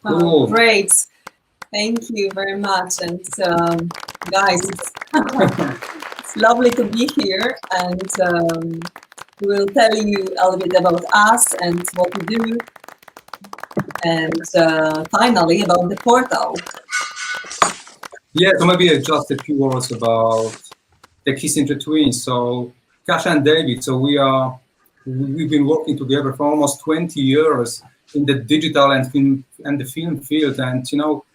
Cool. Great. Thank you very much. And guys, it's lovely to be here. And we'll tell you a little bit about us and what we do. And finally, about the portal. Yeah, so maybe just a few words about the Kissinger twins. So Kasia and David, so we've been working together for almost 20 years in the digital and the film field. And, you know,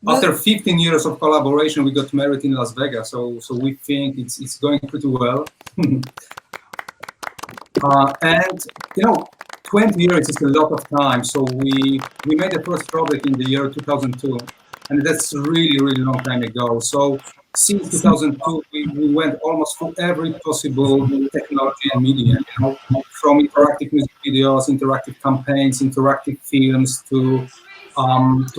after 15 years of collaboration, we got married in Las Vegas. So we think it's going pretty well. And, you know, 20 years is a lot of time. So we made the first project in the year 2002. And that's really, really long time ago. So since 2002, we went almost through every possible technology and media, you know, from interactive music videos, interactive campaigns, interactive films to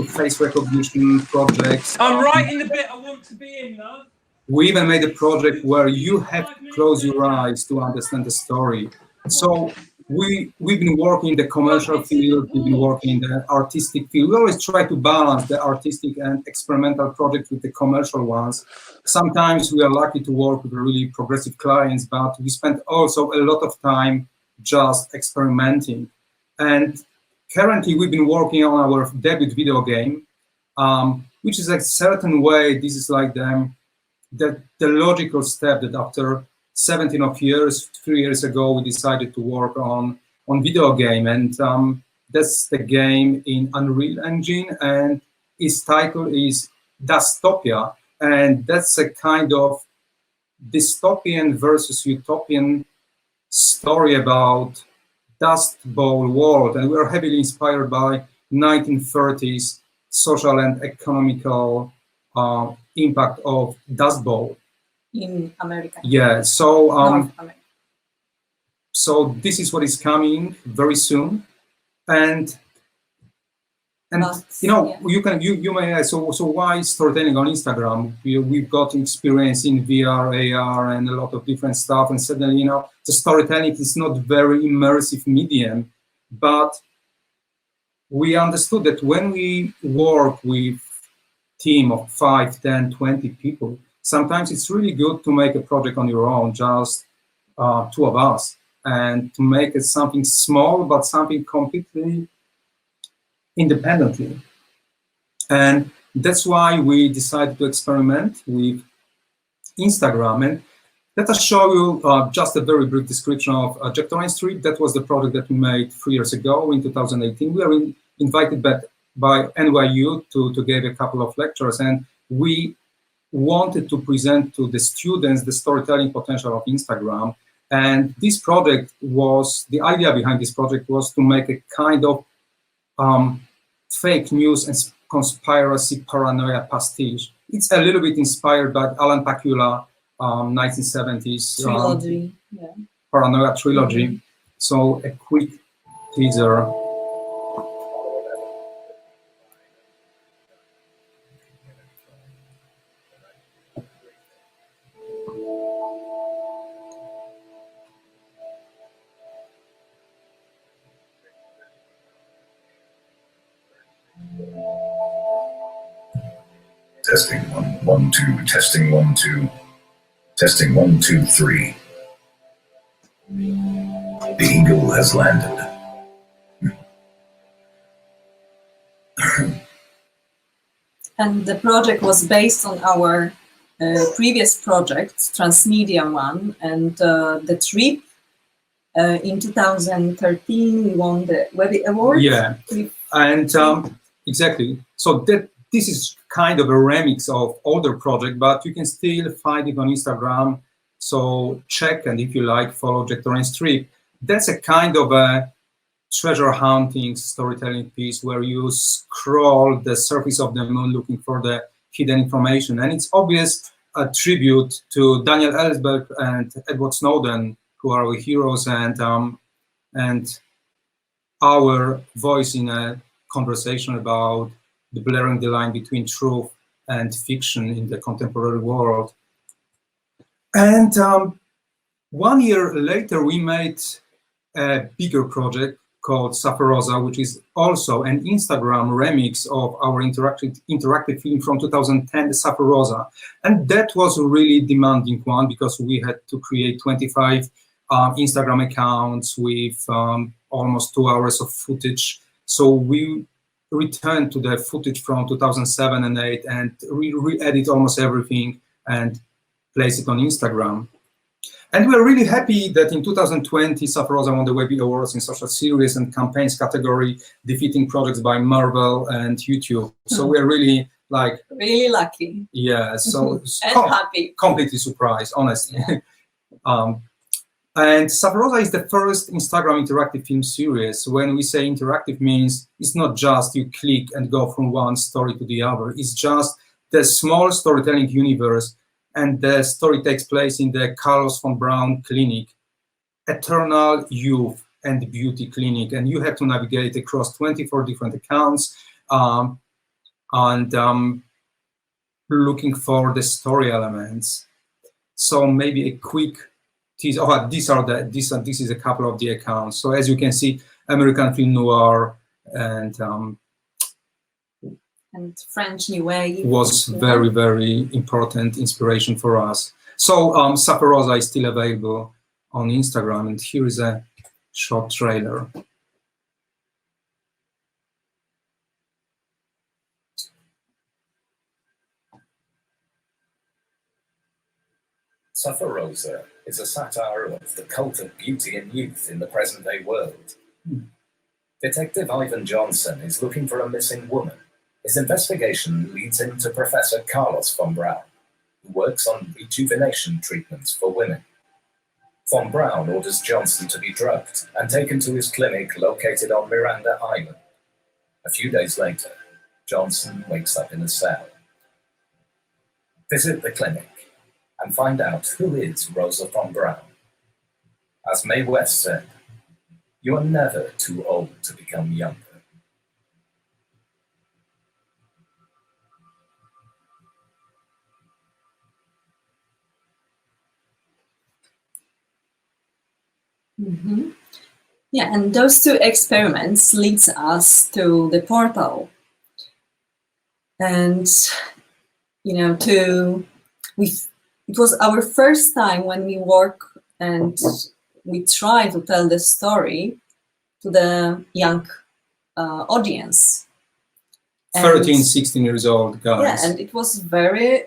face recognition projects. I'm right in the bit I want to be in, though. We even made a project where you have to close your eyes to understand the story. So we've been working in the commercial field, we've been working in the artistic field. We always try to balance the artistic and experimental projects with the commercial ones. Sometimes we are lucky to work with really progressive clients, but we spend also a lot of time just experimenting. And currently we've been working on our debut video game, which is a certain way, this is like the logical step that after 17 of years, 3 years ago, we decided to work on video game, and that's the game in Unreal Engine, and its title is Dustopia, and that's a kind of dystopian versus utopian story about Dust Bowl world, and we are heavily inspired by 1930s social and economical impact of Dust Bowl in America. Yeah, so North America. So this is what is coming very soon, and But, you know, yeah. you may ask, so why storytelling on Instagram? We've got experience in VR, AR, and a lot of different stuff, and suddenly, you know, the storytelling is not very immersive medium, but we understood that when we work with team of 5, 10, 20 people, sometimes it's really good to make a project on your own, just 2 of us, and to make it something small, but something completely independently. And that's why we decided to experiment with Instagram. And let us show you just a very brief description of Jectorine Street. That was the project that we made 3 years ago in 2018. We are invited back by NYU to give a couple of lectures, and we wanted to present to the students the storytelling potential of Instagram. And this project was, the idea behind this project was to make a kind of fake news and conspiracy paranoia pastiche. It's a little bit inspired by Alan Pakula 1970s trilogy, yeah. Paranoia trilogy. Mm-hmm. So a quick teaser. Testing 1 1 2, testing 1 2, testing 1 2 3. The eagle has landed. And the project was based on our previous project, Transmedia one, and the trip in 2013 we won the Webby Award. Yeah, and exactly. So this is kind of a remix of older project, but you can still find it on Instagram. So check, and if you like, follow Jectorine Street. That's a kind of a treasure hunting storytelling piece where you scroll the surface of the moon looking for the hidden information. And it's obvious a tribute to Daniel Ellsberg and Edward Snowden, who are our heroes, and our voice in a conversation about the blurring the line between truth and fiction in the contemporary world. And 1 year later, we made a bigger project called Safarosa, which is also an Instagram remix of our interactive film from 2010, Safarosa. And that was a really demanding one because we had to create 25 Instagram accounts with almost 2 hours of footage. So we returned to the footage from 2007 and 8 and re-edit almost everything and place it on Instagram. And we're really happy that in 2020, Safarosa won the Webby Awards in Social Series and Campaigns category, defeating projects by Marvel and YouTube. So we're really really lucky. Yeah, so and happy. Completely surprised, honestly. And Safarosa is the first Instagram interactive film series. When we say interactive means it's not just you click and go from one story to the other. It's just the small storytelling universe. And the story takes place in the Carlos von Braun clinic, Eternal Youth and Beauty Clinic. And you have to navigate across 24 different accounts and looking for the story elements. So maybe a quick teaser. Oh, this is a couple of the accounts. So as you can see, American film noir and French New Wave was very, very important inspiration for us. So Safarosa is still available on Instagram, and here is a short trailer. Safarosa is a satire of the cult of beauty and youth in the present-day world. Detective Ivan Johnson is looking for a missing woman. His investigation leads him to Professor Carlos von Braun, who works on rejuvenation treatments for women. Von Braun orders Johnson to be drugged and taken to his clinic located on Miranda Island. A few days later, Johnson wakes up in a cell. Visit the clinic and find out who is Rosa von Braun. As Mae West said, "You are never too old to become younger." Yeah, and those two experiments leads us to the portal. And, it was our first time when we work and we try to tell the story to the young audience. 13, 16 years old guys. Yeah, and it was very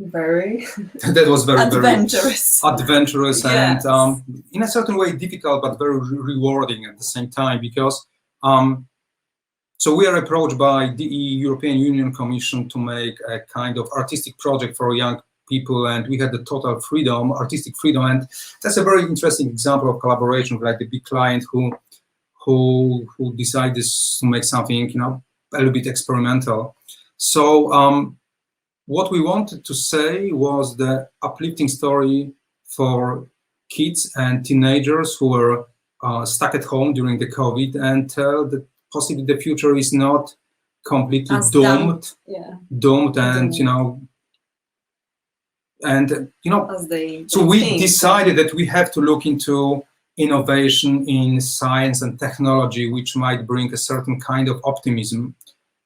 that was very adventurous. Very adventurous Yes. And in a certain way difficult, but very rewarding at the same time, because so we are approached by the European Union Commission to make a kind of artistic project for young people, and we had the total freedom, artistic freedom, and that's a very interesting example of collaboration, like the big client who decided to make something, a little bit experimental. So what we wanted to say was the uplifting story for kids and teenagers who were stuck at home during the COVID, and tell that possibly the future is not completely doomed, so we decided that we have to look into innovation in science and technology, which might bring a certain kind of optimism.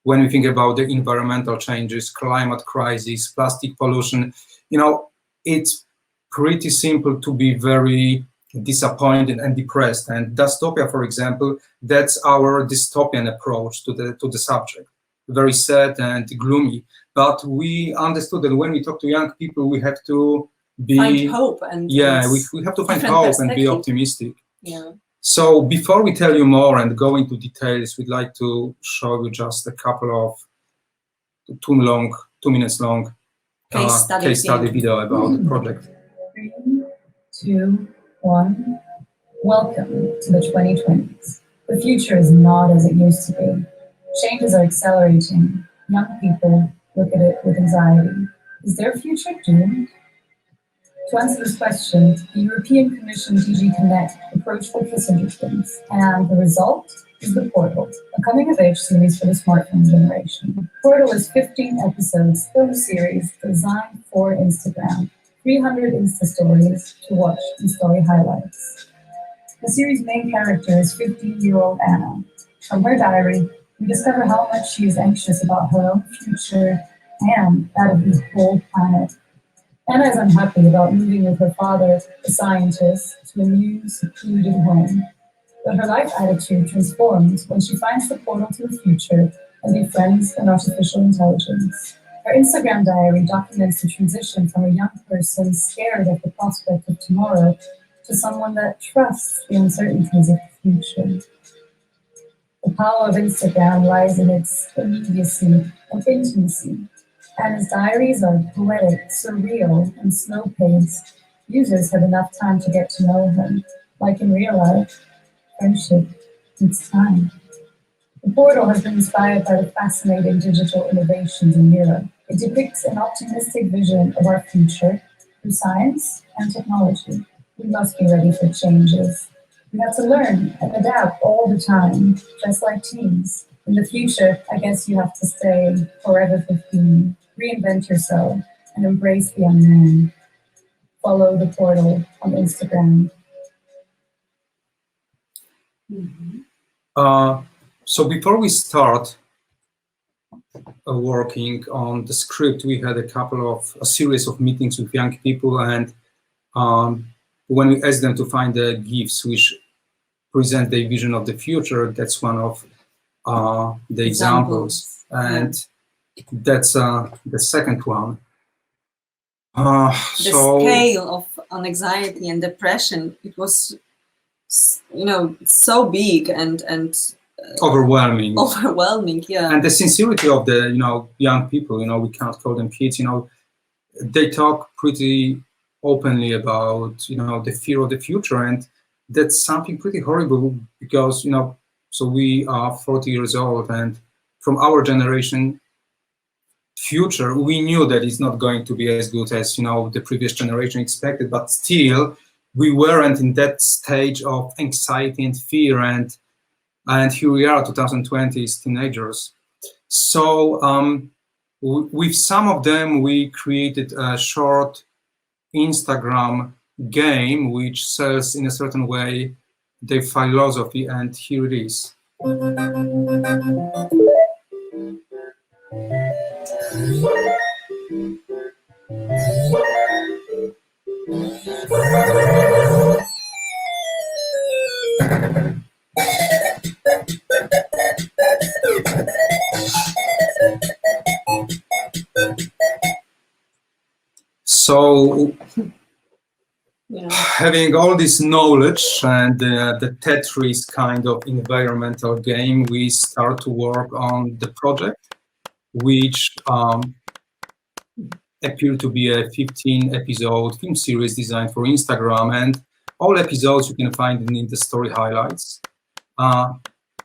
When we think about the environmental changes, climate crisis, plastic pollution, it's pretty simple to be very disappointed and depressed. And dystopia, for example, that's our dystopian approach to the subject. Very sad and gloomy. But we understood that when we talk to young people, we have to find hope, and we have to find hope and be optimistic. Yeah. So before we tell you more and go into details, we'd like to show you just a couple of 2 minutes long case study video about the project. 3, 2, 1. Welcome to the 2020s. The future is not as it used to be. Changes are accelerating. Young people look at it with anxiety. Is their future doomed? To answer this question, the European Commission DG Connect approached with this interest, and the result is The Portal, a coming-of-age series for the smartphone generation. Portal is 15 episodes film series designed for Instagram, 300 Insta stories to watch and story highlights. The series' main character is 15-year-old Anna. From her diary, we discover how much she is anxious about her own future and that of the whole planet. Anna is unhappy about moving with her father, a scientist, to a new, secluded home. But her life attitude transforms when she finds the portal to the future and befriends an artificial intelligence. Her Instagram diary documents the transition from a young person scared at the prospect of tomorrow to someone that trusts the uncertainties of the future. The power of Instagram lies in its immediacy and intimacy. Anna's diaries are poetic, surreal, and slow-paced. Users have enough time to get to know her. Like in real life, friendship needs time. The portal has been inspired by the fascinating digital innovations in Europe. It depicts an optimistic vision of our future through science and technology. We must be ready for changes. We have to learn and adapt all the time, just like teens. In the future, I guess you have to stay forever 15, reinvent yourself, and embrace the unknown. Follow the portal on Instagram. So before we start working on the script, we had a series of meetings with young people, and when we asked them to find the GIFs which present their vision of the future, that's one of the examples. And that's the second one. The scale of anxiety and depression, it was, so big and overwhelming. Yeah. And the sincerity of the young people, we can't call them kids, they talk pretty openly about the fear of the future, and that's something pretty horrible because so we are 40 years old, and from our generation future, we knew that it's not going to be as good as the previous generation expected, but still we weren't in that stage of anxiety and fear, and here we are, 2020, as teenagers. So with some of them, we created a short Instagram game which sells in a certain way their philosophy, and here it is. So having all this knowledge and the Tetris kind of environmental game, we start to work on the project, which appeared to be a 15-episode film series designed for Instagram, and all episodes you can find in the story highlights,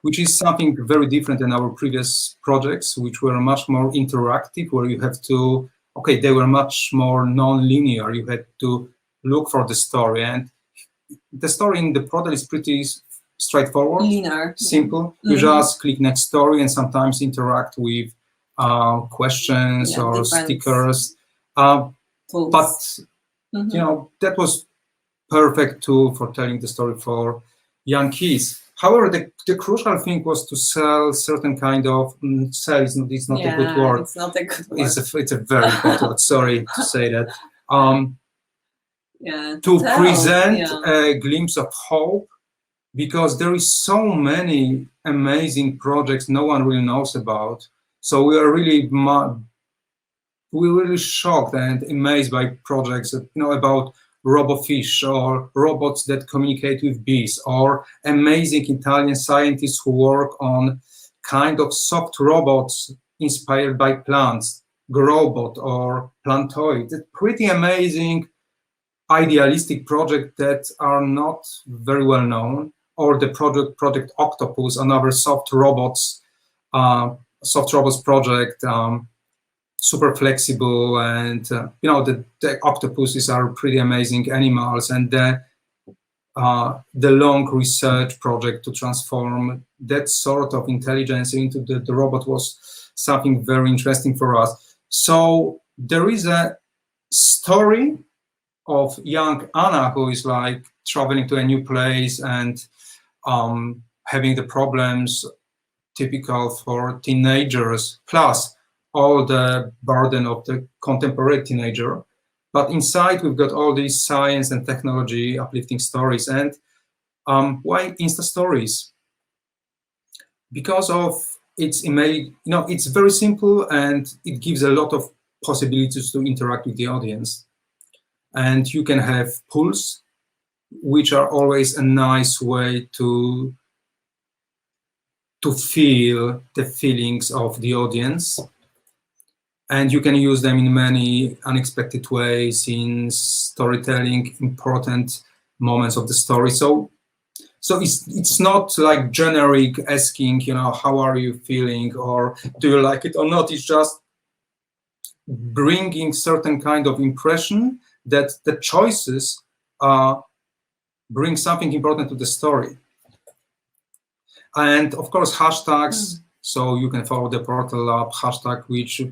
which is something very different than our previous projects, which were much more interactive, where you have to, they were much more non-linear. You had to look for the story, and the story in the portal is pretty straightforward, linear, simple. You just click next story and sometimes interact with questions or stickers. But that was perfect tool for telling the story for young kids. However, the crucial thing was to sell certain kind of sell. It's not a good word. It's not a good word. It's a very bad word. Sorry to say that. To tell, present a glimpse of hope, because there is so many amazing projects no one really knows about. So we are really shocked and amazed by projects that, about Robofish, or robots that communicate with bees, or amazing Italian scientists who work on kind of soft robots inspired by plants, Growbot or Plantoid. It's pretty amazing, idealistic projects that are not very well known, or the Project Octopus, another soft robots project, super flexible, and the octopuses are pretty amazing animals, and the long research project to transform that sort of intelligence into the robot was something very interesting for us. So there is a story of young Anna, who is like traveling to a new place and having the problems typical for teenagers, plus all the burden of the contemporary teenager. But inside, we've got all these science and technology uplifting stories. And why Insta stories? Because of its image, it's very simple and it gives a lot of possibilities to interact with the audience. And you can have pulls, which are always a nice way to feel the feelings of the audience. And you can use them in many unexpected ways in storytelling important moments of the story. So it's not like generic asking, how are you feeling, or do you like it or not? It's just bringing certain kind of impression that the choices bring something important to the story. And of course, hashtags. So you can follow the Portal Lab hashtag, which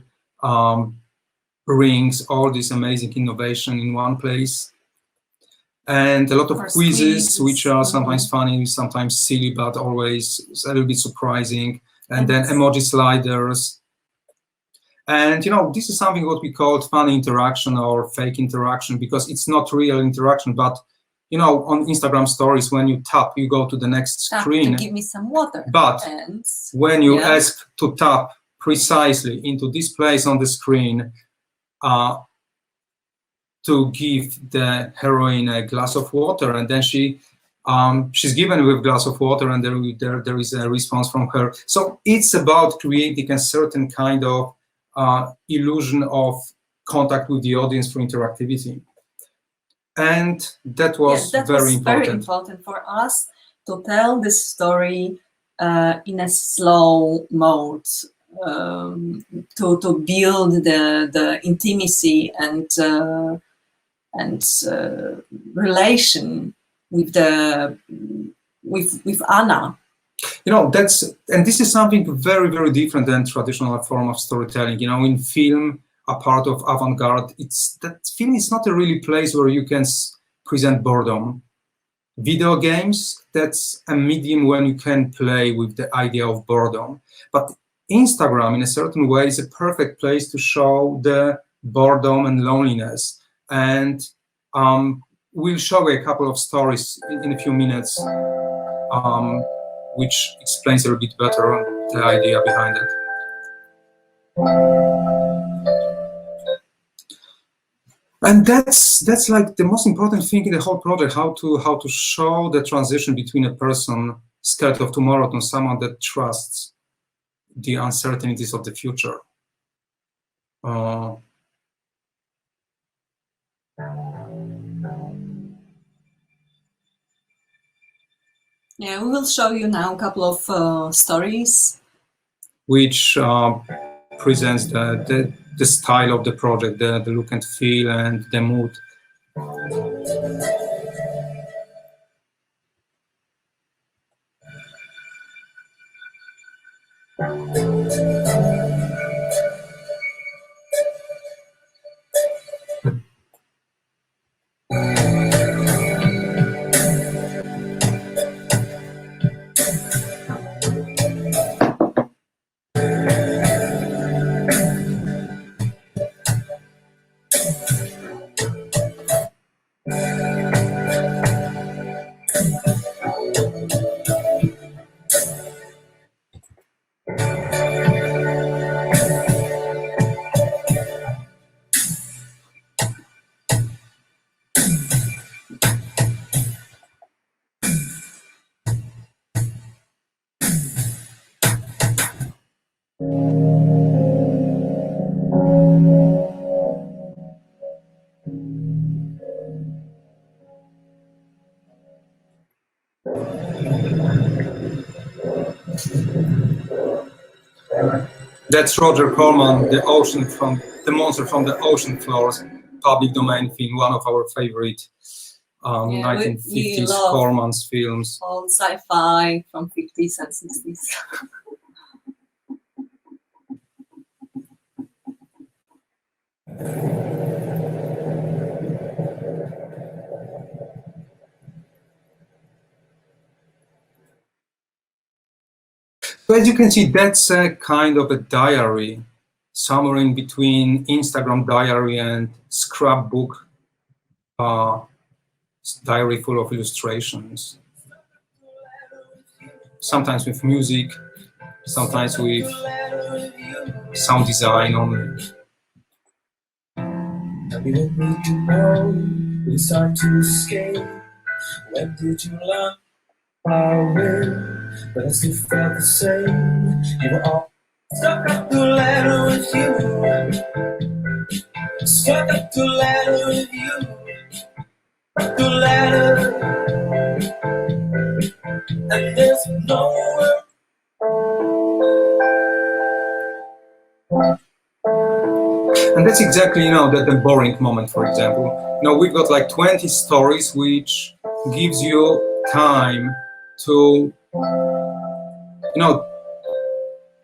brings all this amazing innovation in one place. And a lot of quizzes, which are sometimes funny, sometimes silly, but always a little bit surprising. And then emoji sliders. And this is something what we call funny interaction or fake interaction, because it's not real interaction, but on Instagram stories, when you tap, you go to the next screen. To give me some water. But when you ask to tap precisely into this place on the screen to give the heroine a glass of water, and then she's given with a glass of water, and there is a response from her. So it's about creating a certain kind of illusion of contact with the audience through interactivity. And that was very important for us to tell this story in a slow mode, to build the intimacy and relation with Anna. This is something very, very different than traditional form of storytelling. In film, a part of avant-garde, that film is not a really place where you can present boredom. Video games, that's a medium when you can play with the idea of boredom. But Instagram, in a certain way, is a perfect place to show the boredom and loneliness. And we'll show a couple of stories in a few minutes, which explains a little bit better the idea behind it. And that's like the most important thing in the whole project, how to show the transition between a person scared of tomorrow to someone that trusts the uncertainties of the future. Yeah, we will show you now a couple of stories, which presents the style of the project, the look and feel, and the mood. That's Roger Corman, the monster from the ocean floors, public domain film, one of our favorite 1950s Corman's films. All sci-fi from 50s and 60s. So as you can see, that's a kind of a diary, somewhere in between Instagram diary and scrapbook diary full of illustrations. Sometimes with music, sometimes with sound design only. Tell me what made you know we start to escape. When did you learn our way? But I still felt the same. You were all stuck up the ladder with you. Stuck up the ladder with you. Up the ladder. And there's nowhere. And that's exactly, the boring moment, for example. We've got like 20 stories, which gives you time to,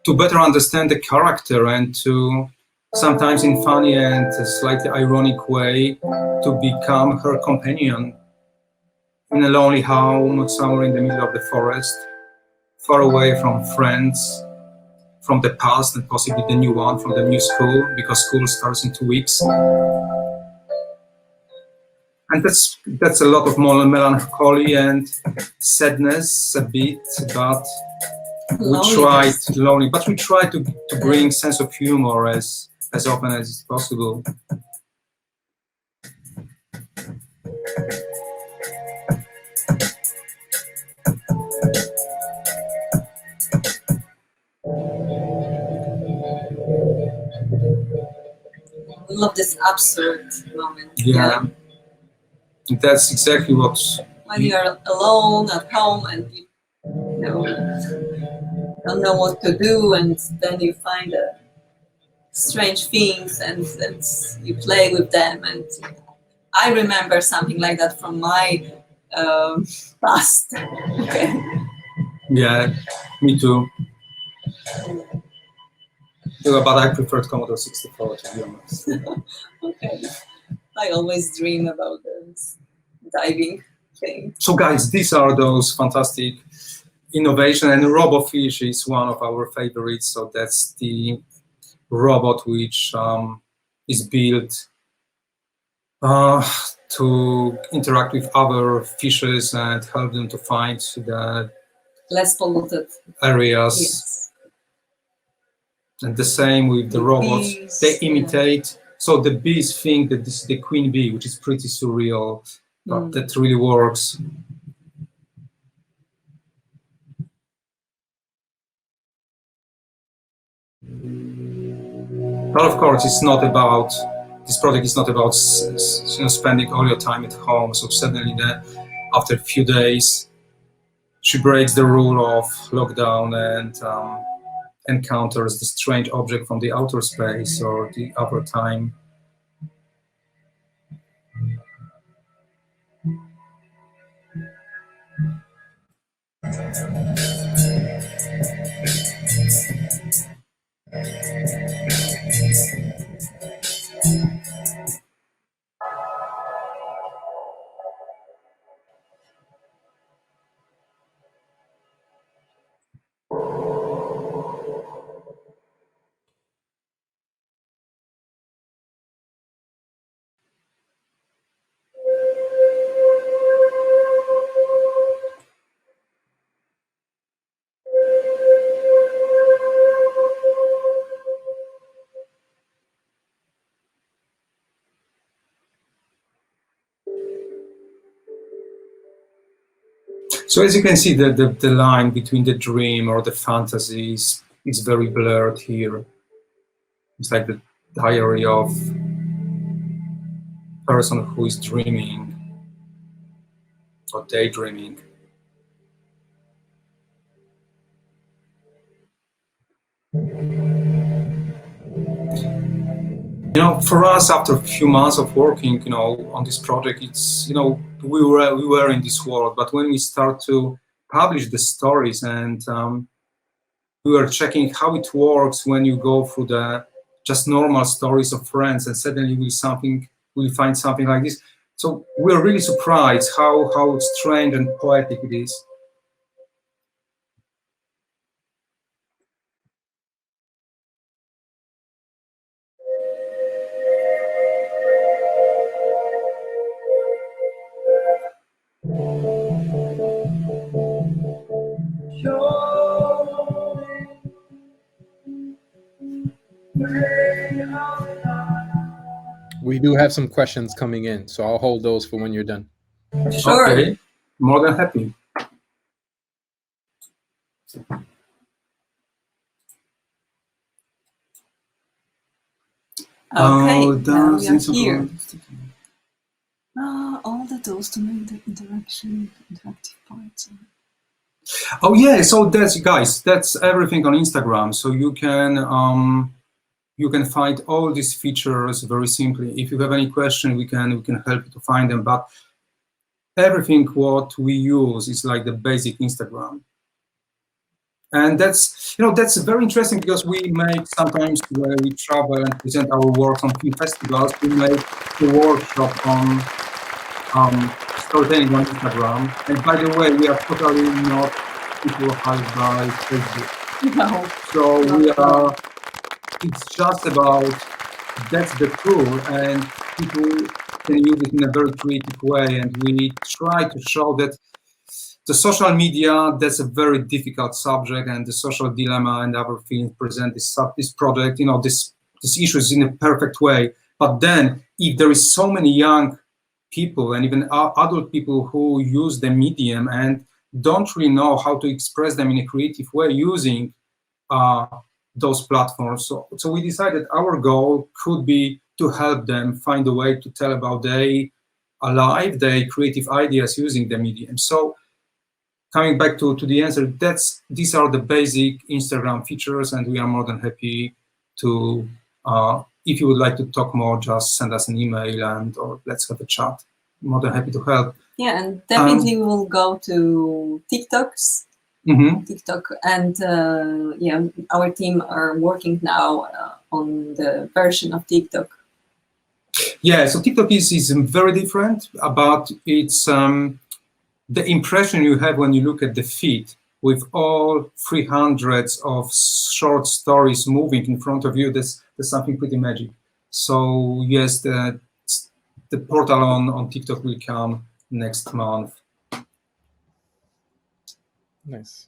to better understand the character and to, sometimes in funny and slightly ironic way, to become her companion in a lonely home somewhere in the middle of the forest, far away from friends, from the past and possibly the new one, from the new school, because school starts in 2 weeks. And that's a lot of melancholy and sadness a bit, but we try to bring sense of humor as often as it's possible. I love this absurd moment. Yeah. That's exactly what. When you're alone at home and you don't know what to do, and then you find strange things and you play with them. And I remember something like that from my past. Okay. Yeah, me too. Yeah, but I preferred Commodore 64, to be honest. Okay. I always dream about this diving thing. So guys, these are those fantastic innovation, and Robofish is one of our favorites. So that's the robot which is built to interact with other fishes and help them to find the less polluted areas. Yes. And the same with the robots. Bees, they imitate. Yeah. So the bees think that this is the queen bee, which is pretty surreal, but that really works. But of course, it's not about, this project is not about spending all your time at home. So suddenly, after a few days, she breaks the rule of lockdown and encounters the strange object from the outer space or the upper time. So as you can see, the line between the dream or the fantasies is very blurred here. It's like the diary of a person who is dreaming or daydreaming. For us, after a few months of working, on this project, it's, we were in this world. But when we start to publish the stories and we were checking how it works when you go through the just normal stories of friends, and suddenly we'll find something like this. So we're really surprised how strange and poetic it is. your way of life. We do have some questions coming in, so I'll hold those for when you're done. Sure. Okay, more than happy. Okay, now does we are it here. support- All the tools to make the interactive parts. Oh yeah, so that's guys, that's everything on Instagram. So you can find all these features very simply. If you have any question, we can help you to find them. But everything what we use is like the basic Instagram. And that's very interesting because we make sometimes where we travel and present our work on film festivals, we make a workshop on storytelling on Instagram. And by the way, we are totally not people hired by Facebook. No. So it's just about, that's the tool and people can use it in a very creative way. And we try to show that the social media, that's a very difficult subject, and the social dilemma and other things present this project, these issues in a perfect way. But then if there is so many young people and even adult people who use the medium and don't really know how to express them in a creative way using those platforms. So we decided our goal could be to help them find a way to tell about their life, their creative ideas using the medium. So coming back to the answer, these are the basic Instagram features, and we are more than happy to, if you would like to talk more, just send us an email or let's have a chat. More than happy to help. Yeah, and definitely we will go to TikToks. TikTok, and yeah, our team are working now on the version of TikTok. Yeah, so TikTok is very different, but it's the impression you have when you look at the feed with all 300s of short stories moving in front of you. There's something pretty magic. So yes, the portal on TikTok will come next month. Nice.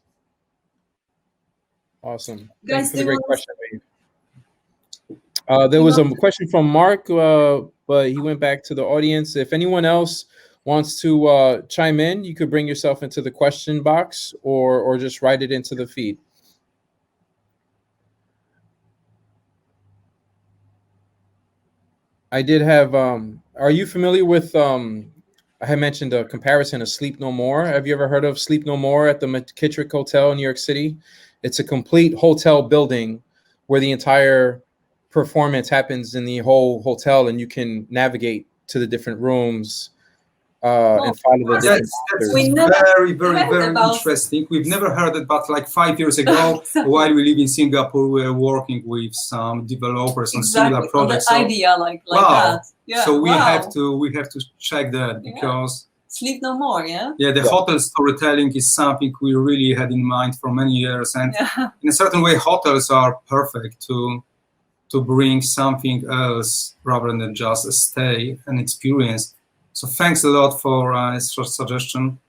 Awesome. Guys, Thanks for the great was- question, Dave. There was a question from Mark, but he went back to the audience. If anyone else wants to chime in, you could bring yourself into the question box or just write it into the feed. I did have, are you familiar with, I had mentioned a comparison of Sleep No More. Have you ever heard of Sleep No More at the McKittrick Hotel in New York City? It's a complete hotel building where the entire performance happens in the whole hotel, and you can navigate to the different rooms and follow the different That's We never very heard about- interesting. We've never heard it, but like 5 years ago, while we live in Singapore, we were working with some developers on similar projects. On the idea like wow. that. Yeah. So we wow. have to check that because Sleep No More, yeah? the hotel storytelling is something we really had in mind for many years, and in a certain way, hotels are perfect to bring something else rather than just a stay and experience. So thanks a lot for your suggestion.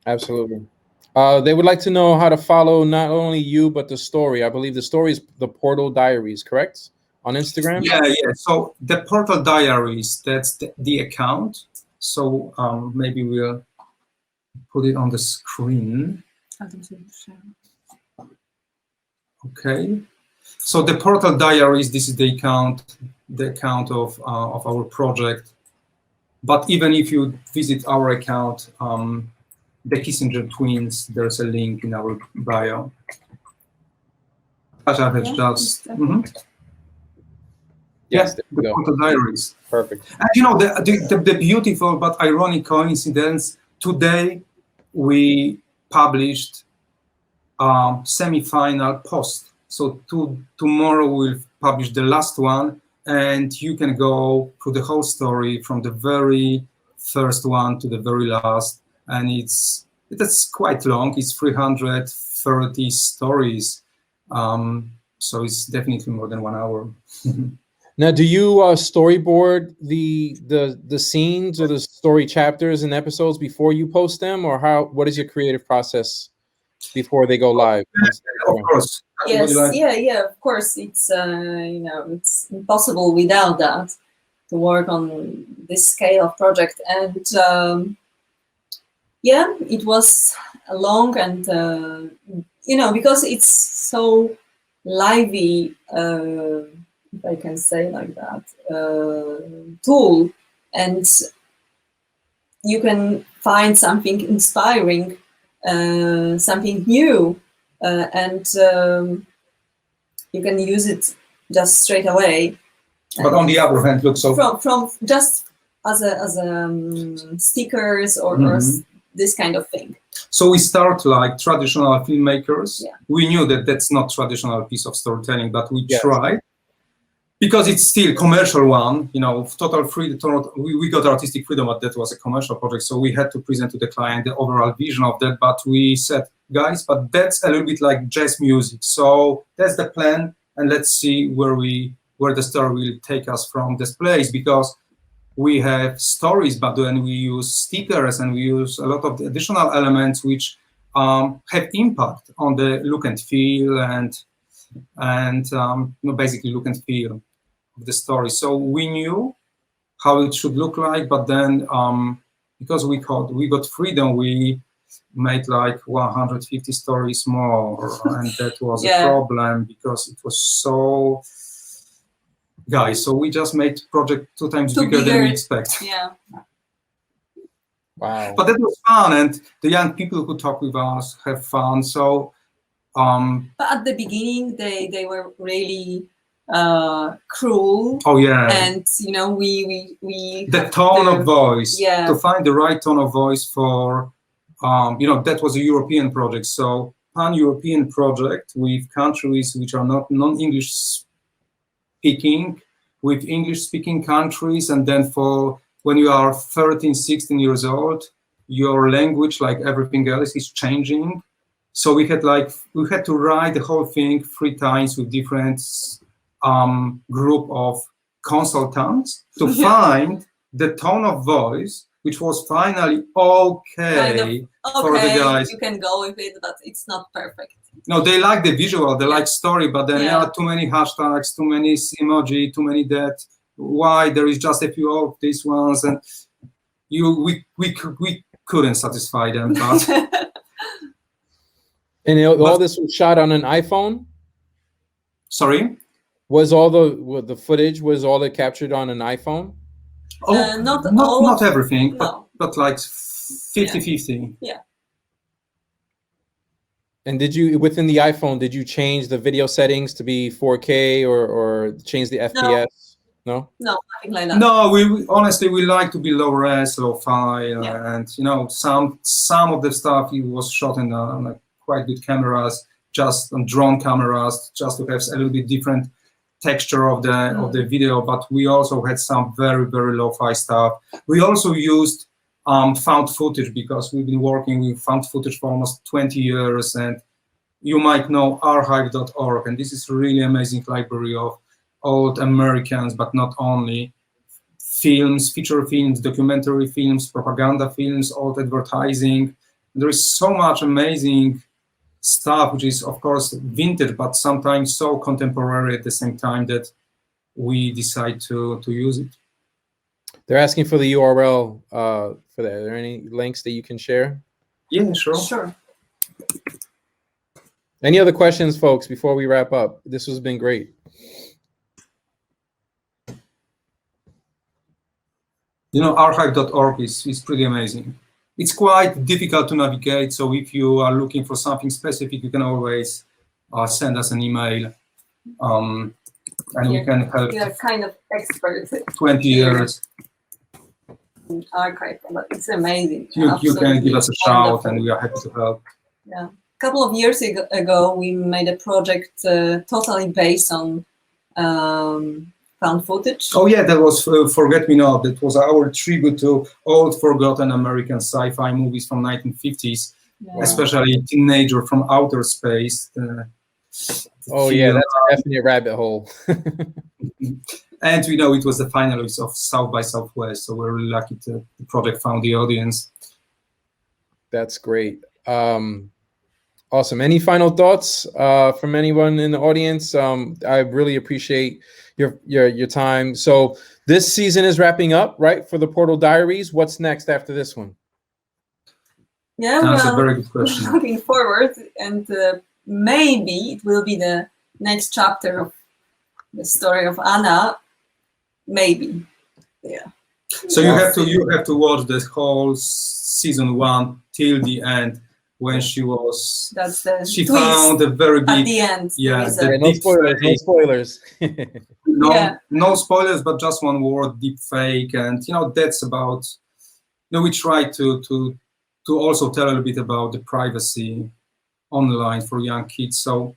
Absolutely. They would like to know how to follow not only you, but the story. I believe the story is the Portal Diaries, correct? On Instagram? Yeah. So the Portal Diaries, that's the account. So maybe we'll put it on the screen. Okay. So the Portal Diaries, this is the account of our project. But even if you visit our account, the Kissinger twins, there's a link in our bio. Kasia has just. Yes, the Portal Diaries. Perfect. And the beautiful but ironic coincidence, today we published semi-final post. So tomorrow we'll publish the last one, and you can go through the whole story from the very first one to the very last. And it's quite long. It's 330 stories. So it's definitely more than 1 hour. Now, do you storyboard the scenes or the story chapters and episodes before you post them, or what is your creative process before they go live? Of course. Yes, Would you like- yeah, of course. It's it's impossible without that to work on this scale of project. And yeah, it was long and because it's so lively, if I can say like that, tool, and you can find something inspiring, something new, and you can use it just straight away. But on the other hand, look, so from just as stickers or this kind of thing. So we start like traditional filmmakers. Yeah. We knew that that's not traditional piece of storytelling, but we Yes. tried because it's still commercial one. Total freedom. We got artistic freedom, but that was a commercial project, so we had to present to the client the overall vision of that. But we said, guys, but that's a little bit like jazz music. So that's the plan, and let's see where the story will take us from this place, because we have stories, but then we use stickers and we use a lot of the additional elements which have impact on the look and feel and basically look and feel of the story. So we knew how it should look like, but then because we got freedom, we made like 150 stories more, and that was a problem because it was so. Guys, so we just made project 2 times bigger than we expect. Yeah. Wow. But that was fun, and the young people who talk with us have fun. So, But at the beginning, they were really cruel. oh yeah, And we the tone of voice. Yeah. To find the right tone of voice for, that was a European project. So pan-European project with countries which are not non-English speaking, with English-speaking countries, and then for when you are 13, 16 years old, your language, like everything else, is changing. So we had to write the whole thing 3 times with different group of consultants to find the tone of voice, which was finally okay for the guys. You can go with it, but it's not perfect. No, they like the visual, they like story, but then there are too many hashtags, too many emoji, too many that. Why there is just a few of these ones, and we couldn't satisfy them. But And all this was shot on an iPhone? sorry, Was all the footage, was all it captured on an iPhone? not everything, No. but like 50-50. Yeah. And did you, within the iPhone, did you change the video settings to be 4K or change the FPS? No? No, nothing like that. No, we honestly like to be low res, low fi, and some of the stuff it was shot in like quite good cameras, just on drone cameras, just to have a little bit different texture of the video. But we also had some very, very lo-fi stuff. We also used found footage, because we've been working with found footage for almost 20 years, and you might know archive.org, and this is a really amazing library of old Americans, but not only, films, feature films, documentary films, propaganda films, old advertising. There is so much amazing stuff, which is of course vintage, but sometimes so contemporary at the same time that we decide to use it. They're asking for the URL for that. Are there any links that you can share? Yeah, sure. Sure. Any other questions, folks, before we wrap up? This has been great. Archive.org is pretty amazing. It's quite difficult to navigate, so if you are looking for something specific, you can always send us an email, and we can help. You're kind of expert 20 years. in archive, but it's amazing. You can give us a shout, Wonderful. and we are happy to help. Yeah. A couple of years ago, we made a project totally based on found footage. Oh yeah, that was Forget Me Not. That was our tribute to old forgotten American sci-fi movies from 1950s, especially Teenager from Outer Space. Oh yeah, that's a definite rabbit hole. And we know it was the finalists of South by Southwest, so we're really lucky the project found the audience. That's great. Awesome. Any final thoughts from anyone in the audience? I really appreciate your time. So this season is wrapping up, right, for the Portal Diaries. What's next after this one? Yeah, That's well, a very good question. looking forward, and maybe it will be the next chapter of the story of Anna. Maybe, yeah. So you have to watch the whole season 1 till the end, when she was. That's the she twist found a very big. at the end. Yeah, there is the a- No deep spoilers. No fake. spoilers. No, Yeah. no spoilers, but just one word: deep fake. And that's about. We try to also tell a little bit about the privacy online for young kids. So,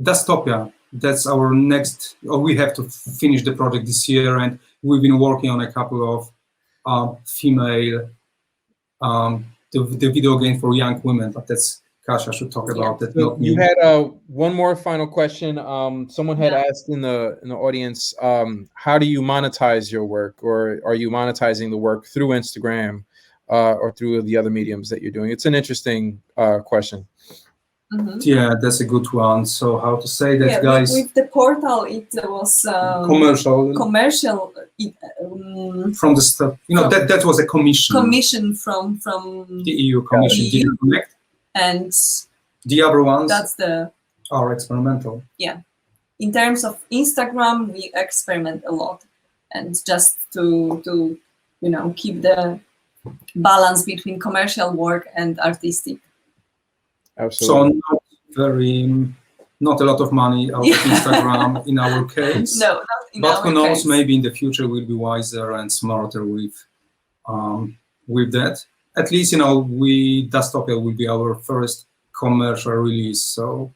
Dystopia. That's our next. We have to finish the project this year, and we've been working on a couple of female. The video game for young women, but that's Kasia should talk about that. So Not me. you had one more final question. Someone had asked in the audience, how do you monetize your work, or are you monetizing the work through Instagram or through the other mediums that you're doing? It's an interesting question. Mhm. Yeah, that's a good one. So how to say that, Yeah, guys? with the portal, it was Commercial commercial from the stuff. That was a commission. commission from The EU Commission EU. didn't connect. and The other ones that's the are experimental. in terms of Instagram, we experiment a lot, and just to keep the balance between commercial work and artistic. Absolutely. So not a lot of money out of Instagram in our case. No, not in But our who knows? case. Maybe in the future we'll be wiser and smarter with that. At least Dystopia will be our first commercial release. So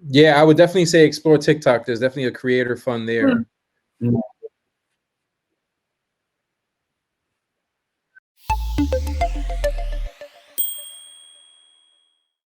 Yeah, I would definitely say explore TikTok. There's definitely a creator fund there.